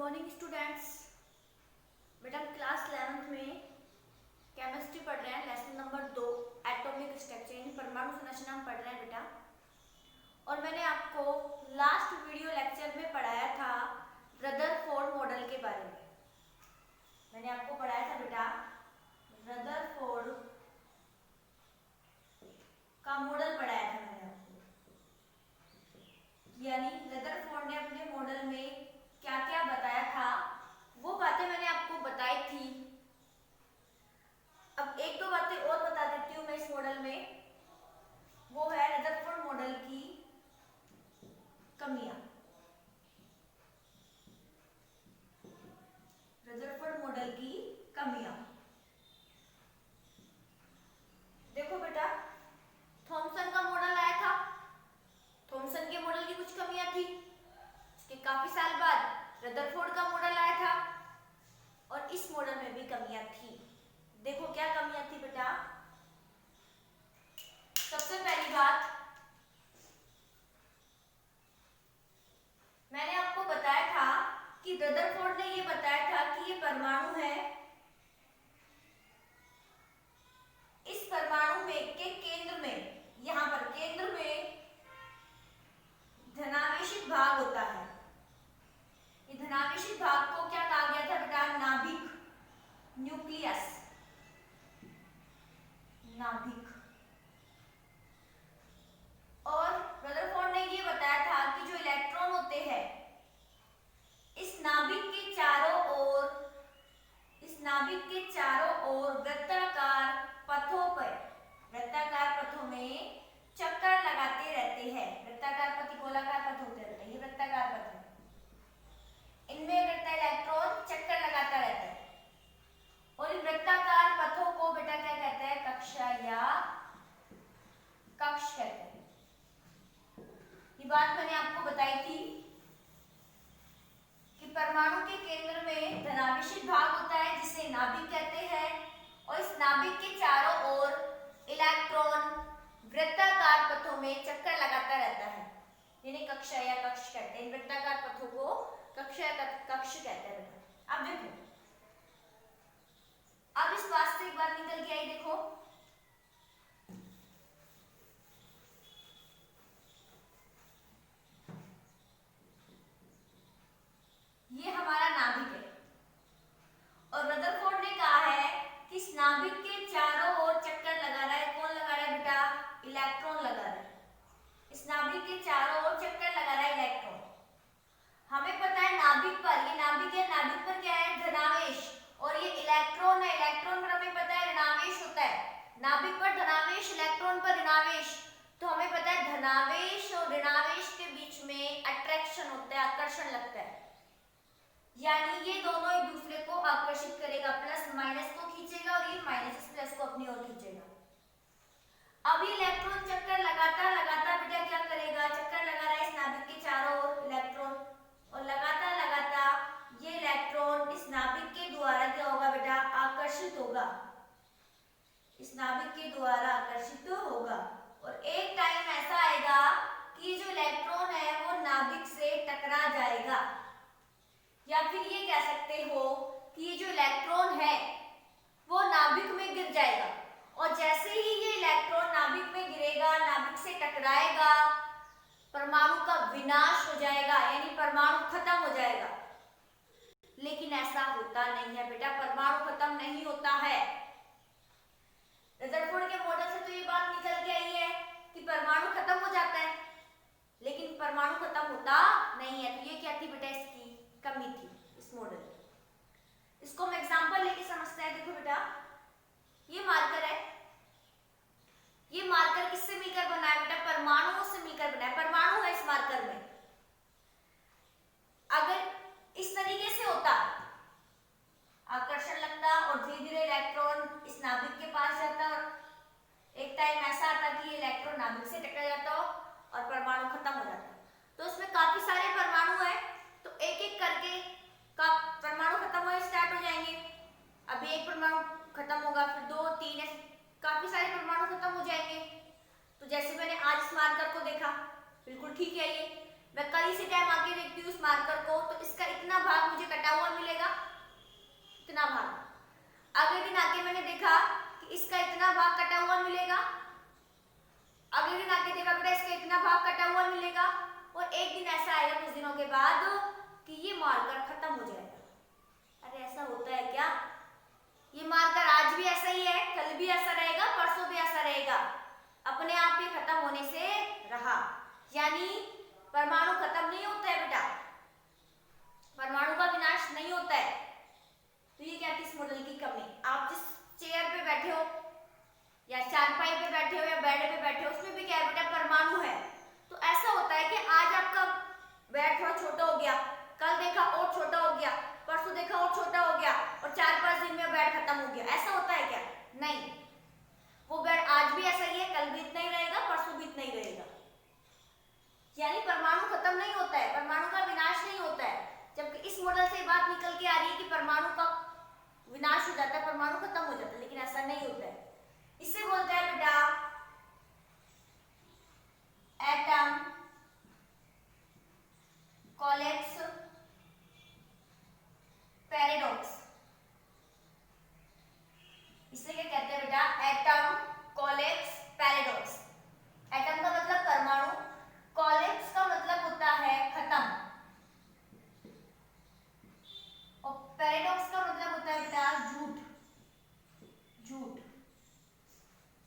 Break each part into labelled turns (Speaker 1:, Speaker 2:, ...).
Speaker 1: Morning students. बेटा हम class 11th में केमिस्ट्री पढ़ रहे हैं, लेसन नंबर 2 एटॉमिक स्ट्रक्चर यानी परमाणु संरचना हम पढ़ रहे हैं बेटा। और मैंने आपको लास्ट वीडियो लेक्चर में पढ़ाया था रदरफोर्ड मॉडल के बारे में। मैंने आपको पढ़ाया था बेटा रदरफोर्ड का मॉडल पढ़ाया था मैंने आपको, यानी रदरफोर्ड ने अपने मॉडल में क्या क्या बताया था वो बातें मैंने आपको बताई थी। अब एक दो बातें और बता देती हूँ मैं इस मॉडल में, वो है रदरफोर्ड मॉडल की कमियां। रदरफोर्ड मॉडल की कमियां देखो बेटा, थॉमसन का मॉडल आया था, थॉमसन के मॉडल की कुछ कमियां थी। उसके काफी साल बाद रदरफोर्ड का मॉडल आया था और इस मॉडल में भी कमियां थी। देखो क्या कमियां थी बेटा। सबसे पहली बात, मैंने आपको बताया था कि रदरफोर्ड ने ये बताया था कि ये परमाणु है, इस परमाणु में के केंद्र में, यहां पर केंद्र में धनावेशित भाग होता है। ये धनावेशित भाग को क्या कहा गया था बेटा? नाभिक, न्यूक्लियस, नाभिक। और रदरफोर्ड ने ये बताया था कि जो इलेक्ट्रॉन होते हैं इस नाभिक के चारों ओर वृत्ताकार पथों पर, वृत्ताकार पथों में चक्कर लगाते रहते हैं। वृत्ताकार पथ, गोलाकार पथ होते रहते हैं, ये वृत्ताकार पथ है। इनमें करता इलेक्ट्रॉन चक्कर लगाता रहता है और इन वृत्ताकार पथों को बेटा क्या कहते हैं? कक्षा या कक्ष कहते हैं। ये बात मैंने आपको बताई थी कि परमाणु के केंद्र में धनावेशित भाग होता है जिसे नाभिक कहते हैं और इस नाभिक के चारों ओर इलेक्ट्रॉन वृत्ताकार पथों में चक्कर लगाता रहता है, यानी कक्षा या कक्ष कहते हैं। वृत्ताकार पथों को कक्षा या कक्ष कहते हैं। अब देखो, अब इस बात से एक बात निकल के आई, देखो ये हमारा नाभिक है और रदरफोर्ड ने कहा है कि इस नाभिक के चारों ओर चक्कर लगा रहा है। कौन लगा रहा है बेटा? इलेक्ट्रॉन लगा रहा है। इस नाभिक के चारों ओर चक्कर लगा रहा है इलेक्ट्रॉन। हमें पता है नाभिक पर, ये नाभिक है, नाभिक पर क्या है? धनावेश, और ये इलेक्ट्रॉन है। इलेक्ट्रॉन पर हमें पता है ऋणावेश होता है। नाभिक पर धनावेश, इलेक्ट्रॉन पर ऋणावेश। तो हमें पता है धनावेश और ऋणावेश के बीच में अट्रैक्शन होता है, आकर्षण लगता है, यानी ये दोनों एक दूसरे को आकर्षित करेगा। प्लस माइनस को खींचेगा और ये माइनस प्लस को अपनी ओर खींचेगा। अब ये इलेक्ट्रॉन चक्कर लगाता लगाता बेटा क्या करेगा? चक्कर लगा रहा है इस नाभिक के चारों ओर इलेक्ट्रॉन, और लगाता लगाता ये इलेक्ट्रॉन इस नाभिक के द्वारा क्या होगा बेटा? आकर्षित होगा। इस नाभिक के द्वारा आकर्षित होगा और एक टाइम ऐसा आएगा कि जो इलेक्ट्रॉन है वो नाभिक से टकरा जाएगा, या फिर ये कह सकते हो कि ये जो इलेक्ट्रॉन है वो नाभिक में गिर जाएगा। और जैसे ही ये इलेक्ट्रॉन नाभिक में गिरेगा, नाभिक से टकराएगा, परमाणु का विनाश हो जाएगा, यानी परमाणु खत्म हो जाएगा। लेकिन ऐसा होता नहीं है बेटा, परमाणु खत्म नहीं होता है। रदरफोर्ड के मॉडल से तो ये बात निकल के आई है कि परमाणु खत्म हो जाता है, लेकिन परमाणु खत्म होता नहीं है। तो ये क्या थी बेटा? इसकी कमी थी इस मॉडल। इसको हम एग्जांपल लेके समझते हैं। देखो बेटा, ये मार्कर है, ये मार्कर किससे मिलकर बना है बेटा? परमाणुओं से मिलकर बना है। परमाणु है इस मार्कर में। अगर इस तरीके से होता, आकर्षण लगता और धीरे धीरे इलेक्ट्रॉन इस नाभिक के पास जाता और एक टाइम ऐसा आता कि इलेक्ट्रॉन नाभिक से टकरा जाता और परमाणु खत्म हो जाता। तो इसमें काफी सारे परमाणु है, तो एक एक करके का परमाणु खत्म होने स्टार्ट हो जाएंगे। अभी एक परमाणु खत्म होगा, फिर 2, 3, ऐसे काफी सारे परमाणु खत्म हो जाएंगे। तो जैसे मैंने आज इस मार्कर को देखा, बिल्कुल सही से टाइम आके देखती हूँ इस मार्कर को, तो इसका इतना भाग मुझे कटा हुआ मिलेगा, इतना भाग। अगले दिन आके मैंने देखा कि इसका इतना भाग कटा हुआ मिलेगा, अगले दिन आके देखा बेटा इसका इतना भाग कटा हुआ मिलेगा, और एक दिन ऐसा आएगा कुछ दिनों के बाद कि ये मार्कर खत्म हो जाएगा। अरे ऐसा होता है क्या? ये मार्कर आज भी ऐसा ही है, कल भी ऐसा रहेगा, परसों भी ऐसा रहेगा, अपने आप ये खत्म होने से रहा। यानी परमाणु खत्म नहीं होता है बेटा, परमाणु का विनाश नहीं होता है। तो ये क्या थी इस मॉडल की कमी। आप जिस चेयर पे बैठे हो या चारपाई पे बैठे हो या बेड पे बैठे हो, उसमें भी क्या है बेटा, परमाणु है। तो ऐसा होता है कि आज आपका बेड थोड़ा छोटा हो गया, कल देखा और छोटा हो गया, परसों देखा और छोटा हो गया, और 4-5 दिन में बेड खत्म हो गया। ऐसा होता है क्या? नहीं, वो बेड आज भी ऐसा ही है, कल भी इतना ही रहेगा, परसों भी इतना ही रहेगा। यानी परमाणु खत्म नहीं होता है, परमाणु का विनाश नहीं होता है। जबकि इस मॉडल से बात निकल के आ रही है कि परमाणु का विनाश हो जाता है, परमाणु खत्म हो जाता है, लेकिन ऐसा नहीं होता है। इसे बोलते हैं बेटा एटम कोलैप्स पैराडॉक्स। इसे क्या कहते हैं बेटा? Atom collapse paradox. एटम का मतलब परमाणु, कोलैप्स का मतलब होता है खत्म, और पैराडॉक्स का मतलब होता है बेटा झूठ, झूठ।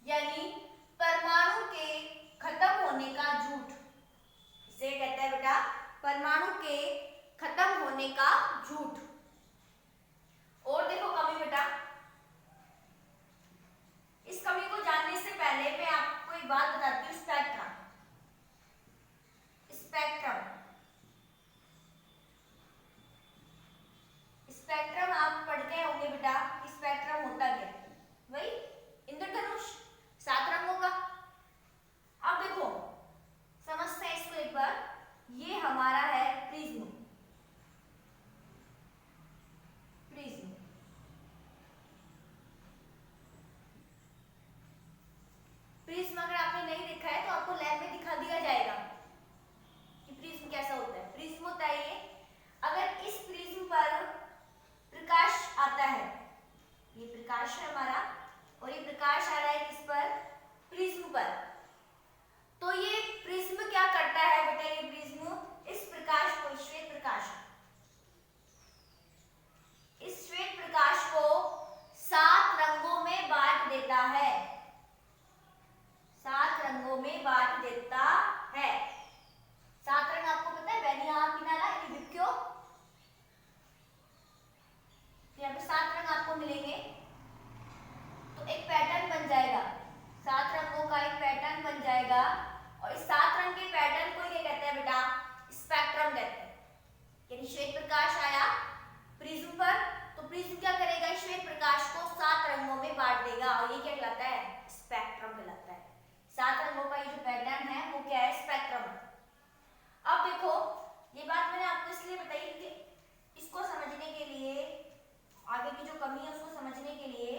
Speaker 1: यानी परमाणु के खत्म होने का झूठ, इसे कहते हैं बेटा परमाणु के खत्म होने का झूठ। और देखो कमी बेटा, इस कमी को जानने से पहले मैं आपको एक बात बताती हूँ। स्पेक्ट्रम, स्पेक्ट्रम, स्पेक्ट्रम आप पढ़ते होंगे बेटा। स्पेक्ट्रम होता क्या है? वही इंद्रधनुष, 7 रंगों का। अब देखो समझते हैं इसको एक बार। ये हमारा है प्रिज्म, प्रिज्म। प्रिज्म अगर आपने नहीं देखा है तो आपको लैब में दिखा दिया जाएगा कि प्रिज्म कैसा होता है। प्रिज्म होता है ये, अगर इस प्रिज्म पर प्रकाश आता है, ये प्रकाश है हमारा, और ये प्रकाश आ रहा है किस पर? प्रिज्म पर। तो ये प्रिज्म क्या करता है बेटा? ये प्रिज्म इस प्रकाश को, श्वेत प्रकाश, इस श्वेत प्रकाश को 7 रंगों में बांट देता है, 7 रंगों में बांट देता है। 7 रंग आपको पता है? बैनिया, पिनाला, इबिक्यो। यहाँ पे 7 रंग आपको मिलेंगे, तो एक पैटर्न बन जाएगा, 7 रंगों का एक पैटर्न बन जाएगा। और इस 7 रंग के पैटर्न को ये कहते हैं बेटा स्पेक्ट्रम कहते हैं। यानी श्वेत प्रकाश आया प्रिज्म पर, तो प्रिज्म क्या करेगा? श्वेत प्रकाश को 7 रंगों में बांट देगा, और ये क्या कहलाता है? स्पेक्ट्रम कहलाता है। 7 रंगों का ये जो पैटर्न है वो क्या है? स्पेक्ट्रम। अब देखो ये बात मैंने आपको इसलिए बताई कि इसको समझने के लिए, आगे की जो कमी है उसको समझने के लिए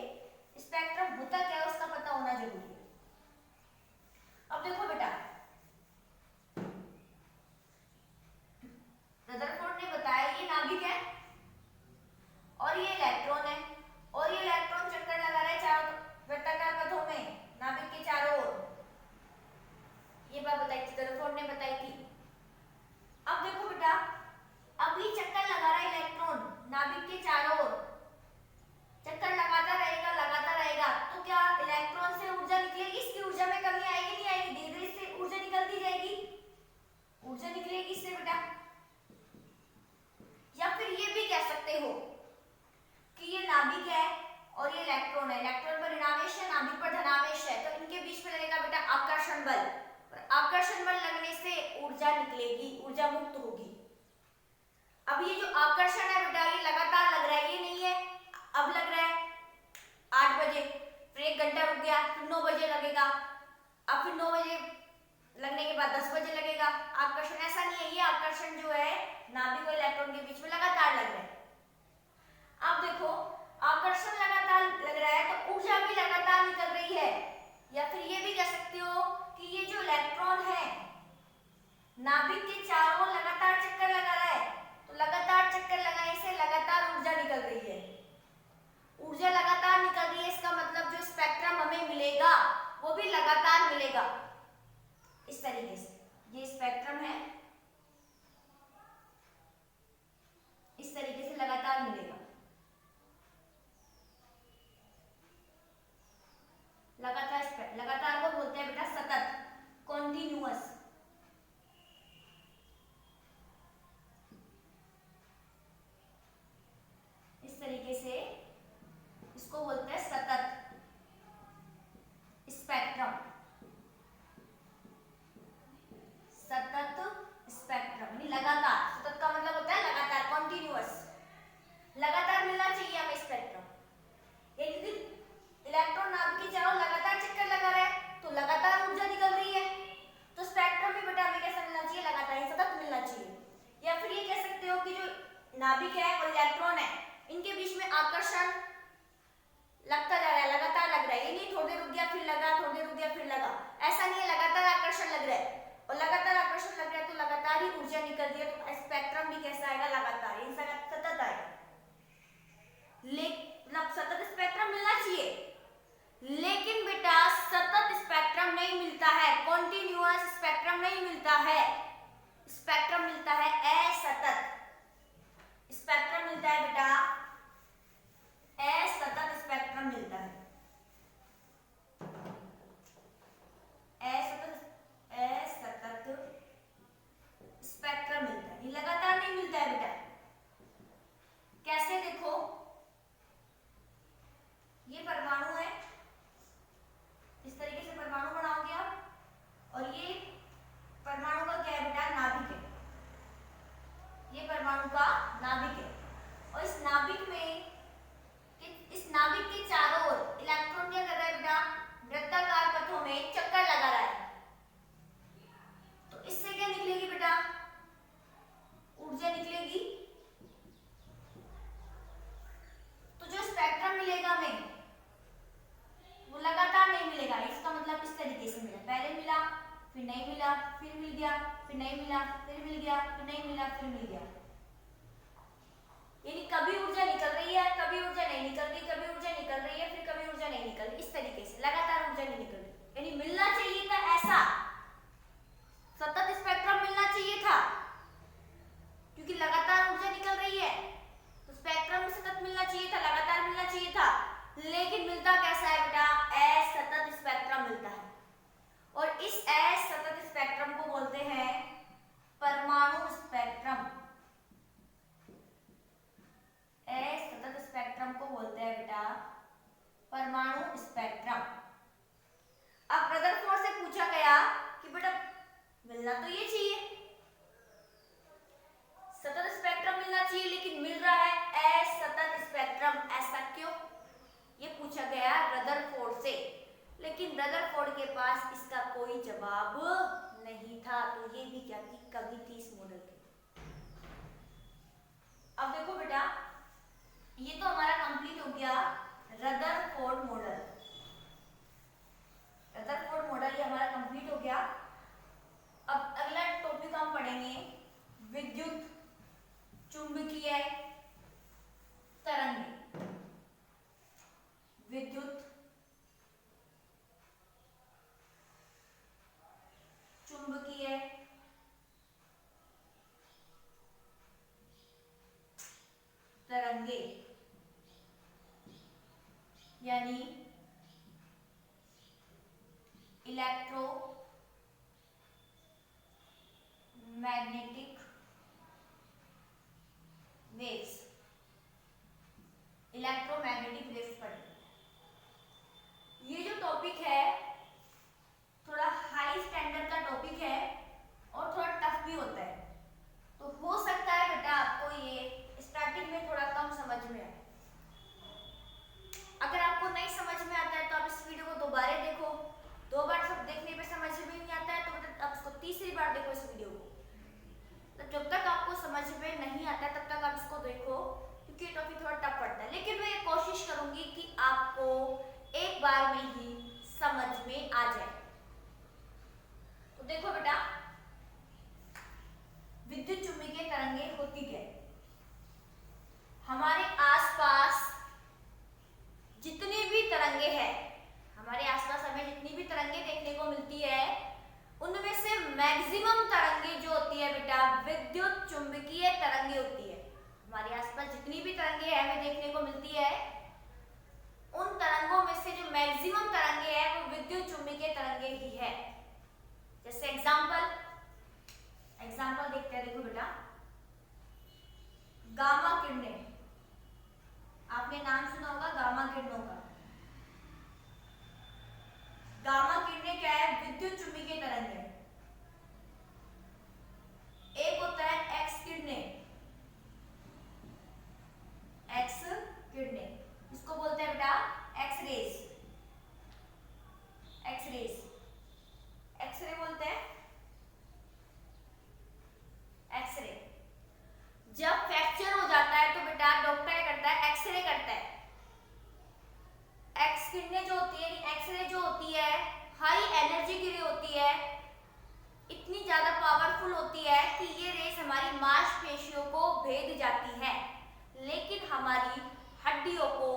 Speaker 1: स्पेक्ट्रम होता क्या है उसका पता होना जरूरी है। अब देखो बेटा, रदरफोर्ड ने बताया ये नाभिक है और ये इलेक्ट्रॉन है, और ये इलेक्ट्रॉन चक्कर लगा रहा है चारों वृत्ताकार पथों में नाभिक के चारों ओर। ये बात बताई थी, रदरफोर्ड ने बताई थी। अब देखो बेटा, अभी चक्कर लगा रहा है इलेक्ट्रॉन नाभिक के चारों ओर, चक्कर लगाता रहेगा, तो क्या इलेक्ट्रॉन से ऊर्जा निकलेगी? इसकी ऊर्जा में कमी आएगी नहीं आएगी? धीरे धीरे इससे ऊर्जा निकलती जाएगी, ऊर्जा निकलेगी इससे बेटा। या फिर ये भी कह सकते हो कि ये नाभिक है और ये इलेक्ट्रॉन है, इलेक्ट्रॉन पर ऋणावेश है, नाभिक पर धनावेश है, तो इनके बीच में लगेगा बेटा आकर्षण बल, और आकर्षण बल लगने से ऊर्जा निकलेगी, ऊर्जा मुक्त होगी। अब ये जो आकर्षण है बेटा ये लगातार लग रहा है, ये नहीं है अब लग रहा है 8 बजे, फिर 1 घंटा रुक गया, फिर 9 बजे लगेगा, अब फिर 9 बजे लगने के बाद 10 बजे लगेगा। आकर्षण ऐसा नहीं है, ये आकर्षण जो है नाभिक और इलेक्ट्रॉन के बीच में लगातार लग रहा है। अब देखो आकर्षण लगातार लग रहा है तो ऊर्जा भी लगातार निकल रही है। या फिर ये भी कह सकते हो कि ये जो इलेक्ट्रॉन है नाभिक के चारों ओर लगातार नाभिक है और इलेक्ट्रॉन है, इनके बीच में आकर्षण लगता जा रहा है, लगातार लग रहा है। ये नहीं थोड़ी देर रुक गया फिर लगा, थोड़ी देर रुक गया फिर लगा, ऐसा नहीं है, लगातार आकर्षण लग रहा है। और लगातार आकर्षण लग रहा है तो लगातार ही ऊर्जा निकल रही है, तो स्पेक्ट्रम भी कैसा आएगा, लगातार, इन सतत आएगा। लेकिन सतत स्पेक्ट्रम मिलना चाहिए, लेकिन बेटा सतत स्पेक्ट्रम नहीं मिलता है, कॉन्टिन्यूअस स्पेक्ट्रम नहीं मिलता है, स्पेक्ट्रम मिलता है असतत स्पेक्ट्रम मिलता है बेटा, असतत स्पेक्ट्रम मिलता है, असतत स्पेक्ट्रम मिलता है, ये लगातार नहीं मिलता है बेटा। कैसे, देखो ये परमाणु है, इस तरीके से परमाणु बनाओगे आप, और ये परमाणु का क्या है बेटा, नाभिक है, ये परमाणु का नाभिक है। और इस नाभिक में, इस नाभिक के चारों ओर इलेक्ट्रॉन क्या कर रहा है बेटा, वृत्ताकार पथों में चक्कर लगा रहा है। तो इससे क्या निकलेगी बेटा, ऊर्जा निकलेगी। तो जो स्पेक्ट्रम मिलेगा हमें वो लगातार नहीं मिलेगा, इसका मतलब इस तरीके से मिला, पहले मिला फिर नहीं मिला, फिर मिल गया, फिर नहीं मिला, फिर मिल गया, फिर नहीं मिला, फिर मिल गया। यानी कभी ऊर्जा निकल रही है, कभी ऊर्जा नहीं निकल रही, कभी ऊर्जा निकल रही है, फिर कभी ऊर्जा नहीं निकल रही, इस तरीके से लगातार ऊर्जा नहीं निकल रही। यानी मिलना चाहिए था ऐसा, सतत स्पेक्ट्रम मिलना चाहिए था, क्योंकि लगातार ऊर्जा निकल रही है तो स्पेक्ट्रम सतत मिलना चाहिए था, लगातार मिलना चाहिए था। लेकिन मिलता कैसा है बेटा, असतत स्पेक्ट्रम मिलता है। और इस असतत स्पेक्ट्रम को बोलते हैं परमाणु स्पेक्ट्रम, असतत स्पेक्ट्रम को बोलते हैं बेटा परमाणु स्पेक्ट्रम। अब रदरफोर्ड से पूछा गया कि बेटा मिलना तो ये चाहिए, सतत स्पेक्ट्रम मिलना चाहिए, लेकिन मिल रहा है असतत स्पेक्ट्रम, ऐसा क्यों, ये पूछा गया रदरफोर्ड से। लेकिन रदरफोर्ड के पास इसका कोई जवाब नहीं था, तो ये भी क्या थी, कमी थी इस मॉडल की। अब देखो बेटा, ये तो हमारा कंप्लीट हो गया रदरफोर्ड मॉडल, रदरफोर्ड मॉडल ये हमारा कंप्लीट हो गया। अब अगला टॉपिक हम पढ़ेंगे विद्युत चुंबकीय तरंगें, विद्युत चुंबकीय तरंगे, यानी electro magnetic waves, electromagnetic waves पढ़ेंगे। ये जो टॉपिक है थोड़ा हाई स्टैंडर्ड का टॉपिक है और थोड़ा टफ भी होता है, तो हो सकता है बेटा आपको ये स्टार्टिंग में थोड़ा कम समझ में आए। अगर आपको नहीं समझ में आता है तो आप इस वीडियो को दोबारा देखो, दो बार सब देखने पे समझ में नहीं आता है तो बेटा आप इसको तीसरी बार देखो इस वीडियो को। तो जब तक आपको समझ में नहीं आता है तब तक आप इसको देखो, क्योंकि ये टॉपिक थोड़ा टफ पड़ता है। लेकिन मैं ये कोशिश करूंगी कि आपको एक बार में ही समझ में आ जाए। तो देखो बेटा, विद्युत चुंबकीय तरंगें होती क्या है, हमारे आसपास जितनी भी तरंगे हैं, हमारे आसपास हमें जितनी भी तरंगे देखने को मिलती है, उनमें से मैक्सिमम तरंगे जो होती है बेटा विद्युत चुंबकीय तरंगे होती है। हमारे आसपास जितनी भी तरंगे हमें देखने को मिलती है, उन तरंगों में से जो मैक्सिमम तरंगे हैं वो विद्युत चुंबकीय तरंगे ही है। जैसे एग्जांपल देखते हैं, देखो बेटा, गामा किरणें, आपने नाम सुना होगा गामा किरणों का। गामा किरणें क्या है, विद्युत चुंबकीय तरंग है। एक होता है एक्स किरणें, एक्स किरणें, इसको बोलते हैं बेटा X rays, X rays, X ray बोलते हैं। हाई एनर्जी की रे होती है, इतनी ज्यादा पावरफुल होती है कि ये रेस हमारी मांसपेशियों को भेद जाती है, लेकिन हमारी हड्डियों को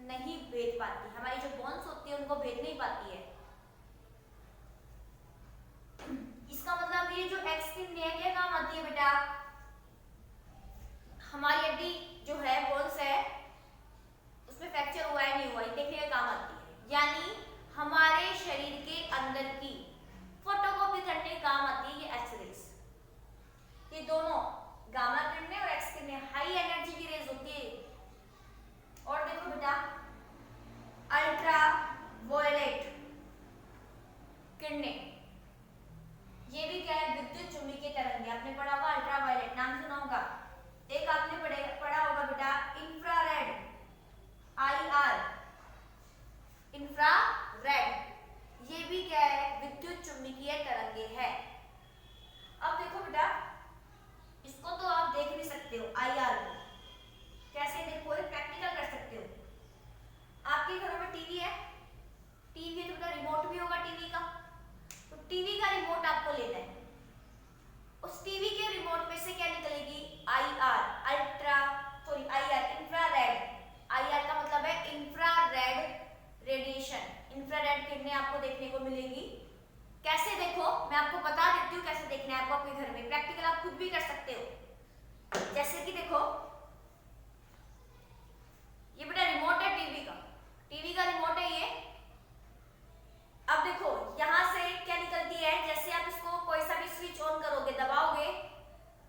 Speaker 1: नहीं भेद पाती। हमारी जो बोन्स होती है उनको भेद नहीं पाती है। इसका मतलब ये जो एक्स किरण है क्या काम आती है बेटा, हमारी हड्डी जो है बोन्स है उसमें फ्रैक्चर हुआ है नहीं हुआ है देखने का काम आती है। यानी हमारे शरीर के अंदर की फोटोकॉपी करने का काम आती है ये एक्स रेस। ये दोनों गामा किरणें और एक्स किरणें हाई एनर्जी की रेज होती है। और देखो बेटा अल्ट्रा वायलेट किरणें, ये भी क्या है, विद्युत चुम्बकीय तरंगें। आपने पढ़ा होगा अल्ट्रा वायलेट, नाम सुना होगा। एक आपने पढ़ा होगा बेटा इंफ्रारेड, IR, इंफ्रारेड, ये भी क्या है, विद्युत चुम्बकीय तरंगें है। अब देखो बेटा इसको तो आप देख भी सकते हो, IR को कैसे देखो, प्रैक्टिकल कर सकते हो। आपके घरों में टीवी है, टीवी है तो बेटा रिमोट भी होगा टीवी का, तो टीवी का रिमोट आपको लेना है। उस टीवी के रिमोट में से क्या निकलेगी, IR, इंफ्रारेड। IR का मतलब है इंफ्रारेड रेडिएशन, इंफ्रारेड किरणें आपको देखने को मिलेगी। कैसे देखो, मैं आपको बता देती हूँ कैसे देखना है आपको अपने घर में, प्रैक्टिकल आप खुद भी कर सकते हो। जैसे कि देखो ये बेटा रिमोट है टीवी का रिमोट है ये। अब देखो यहां से क्या निकलती है, जैसे आप इसको कोई सा भी स्विच ऑन करोगे, दबाओगे,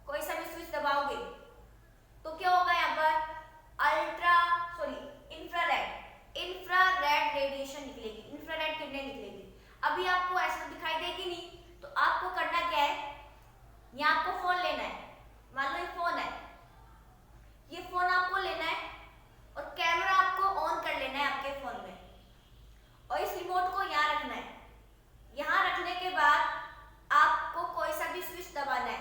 Speaker 1: कोई सा भी स्विच दबाओगे तो क्या होगा, यहाँ पर इंफ्रारेड रेडिएशन निकलेगी, इंफ्रारेड किरणें निकलेगी। अभी आपको ऐसा दिखाई देगी नहीं, तो आपको करना क्या है, यहाँ आपको फोन लेना है, मान लो ये फोन है, ये फोन आपको लेना है और कैमरा आपको ऑन कर लेना है आपके फोन में, और इस रिमोट को यहाँ रखना है। यहाँ रखने के बाद आपको कोई सा भी स्विच दबाना है,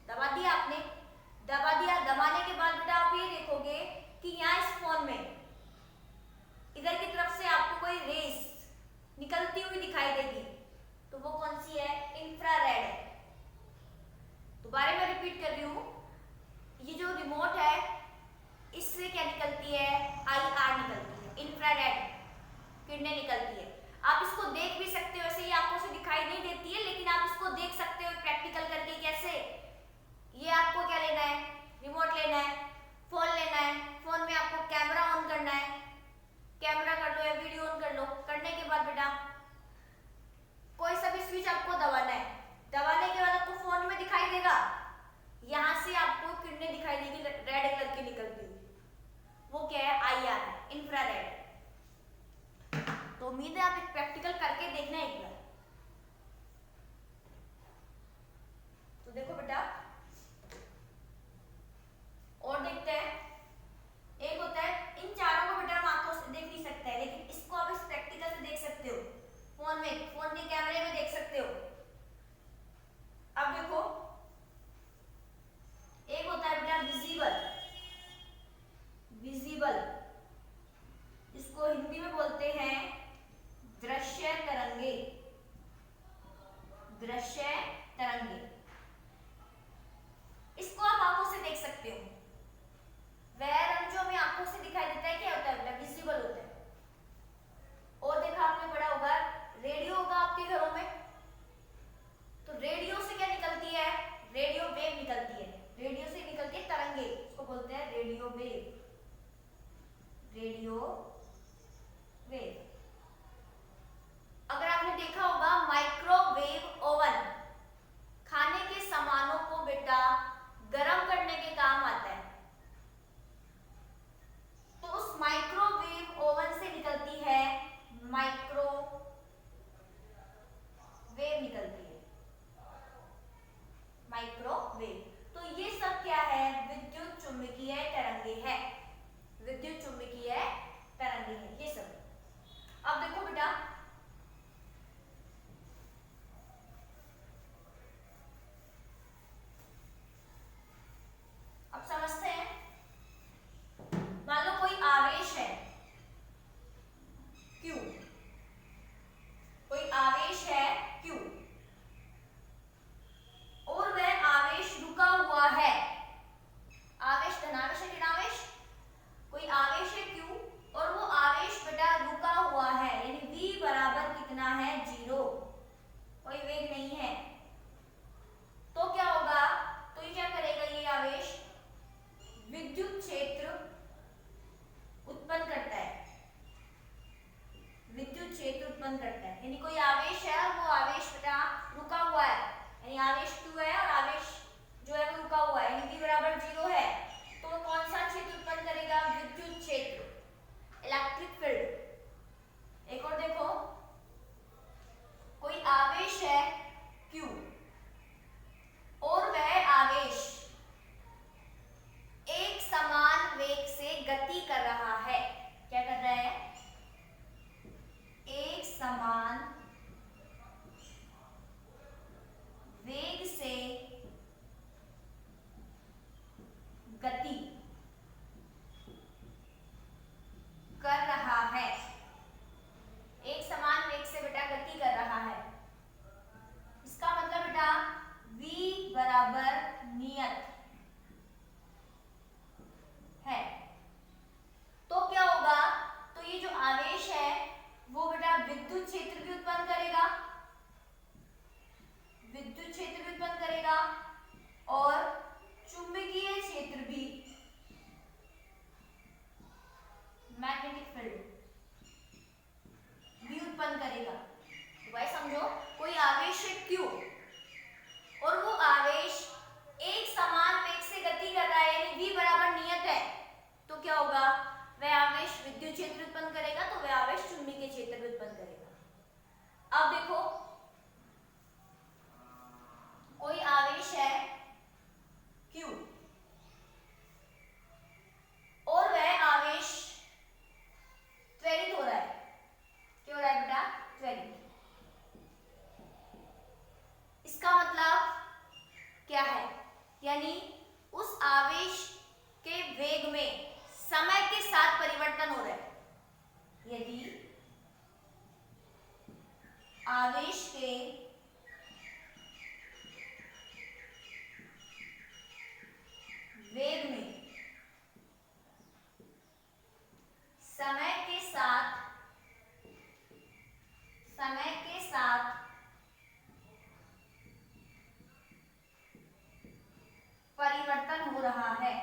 Speaker 1: दबा दिया आपने, दबा दिया, दबाने के बाद बेटा आप ये देखोगे कि यहाँ इस फोन में इधर की तरफ से आपको कोई रेस निकलती हुई दिखाई देगी, तो वो कौन सी है, इंफ्रारेड है। दोबारा मैं रिपीट कर रही हूँ, ये जो रिमोट है इससे क्या निकलती है, IR निकलती है, इंफ्रारेड किरणें निकलती है। आप इसको देख भी सकते हो, ऐसे ही आंखों से दिखाई नहीं देती है, लेकिन आप इसको देख सकते हो प्रैक्टिकल करके। कैसे, ये आपको क्या लेना है, रिमोट लेना है, फोन लेना है, फोन में आपको कैमरा ऑन करना है, कैमरा कर लो या वीडियो ऑन कर लो। करने के बाद बेटा कोई सा भी स्विच आपको दबाना है, दबाने के बाद आपको फोन में दिखाई देगा, यहाँ से आपको किरणें दिखाई देगी रेड कलर की निकलती हुई, वो क्या है, IR, इंफ्रारेड। तो उम्मीद है आप एक प्रैक्टिकल करके देखना एक बार। तो देखो बेटा और देखते हैं, एक होता है, इन चारों को बेटा हम आंखों से देख नहीं सकते हैं, लेकिन इसको आप इस प्रैक्टिकल से देख सकते हो, फोन में, फोन के कैमरे में देख सकते हो। अब देखो एक होता है बेटा विजिबल, इसको हिंदी में बोलते हैं दृश्य तरंगे, दृश्य तरंगे। इसको आप आंखों से देख सकते हो। वह रंग जो हमें आंखों से दिखाई देता है क्या होता है बेटा, विजिबल होता है। और देखा आपने पढ़ा होगा, रेडियो होगा आपके घरों में, तो रेडियो से क्या निकलती है, रेडियो वेव निकलती है, रेडियो से निकलती है तरंगे, उसको बोलते हैं रेडियो वेव, रेडियो वेव। अगर आपने देखा होगा माइक्रोवेव ओवन खाने के सामानों को बेटा गर्म करने के काम आता है, तो उस माइक्रोवेव ओवन से निकलती है माइक्रोवेव निकलती है, माइक्रोवेव। तो ये सब क्या है, विद्युत चुम्बकीय तरंगे है, विद्युत चुम्बकीय तरंगे। परिवर्तन हो रहा है, यदि आवेश के वेग में समय के साथ परिवर्तन हो रहा है।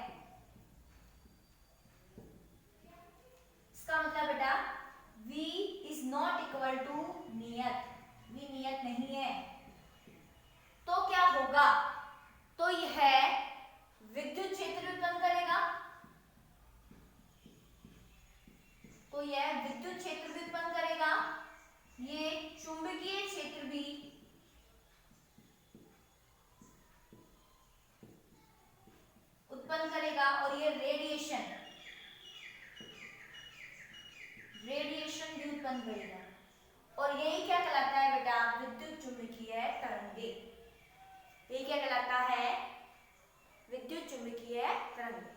Speaker 1: इसका मतलब बेटा v is not equal to नियत, v नियत नहीं है, तो क्या होगा, तो यह विद्युत क्षेत्र उत्पन्न करेगा, तो यह विद्युत क्षेत्र भी उत्पन्न करेगा, ये चुंबकीय क्षेत्र भी उत्पन्न करेगा, और ये रेडिएशन भी उत्पन्न करेगा, और यही क्या कहलाता है बेटा, विद्युत चुंबकीय तरंगे। ये क्या कहलाता है, विद्युत चुंबकीय तरंगे।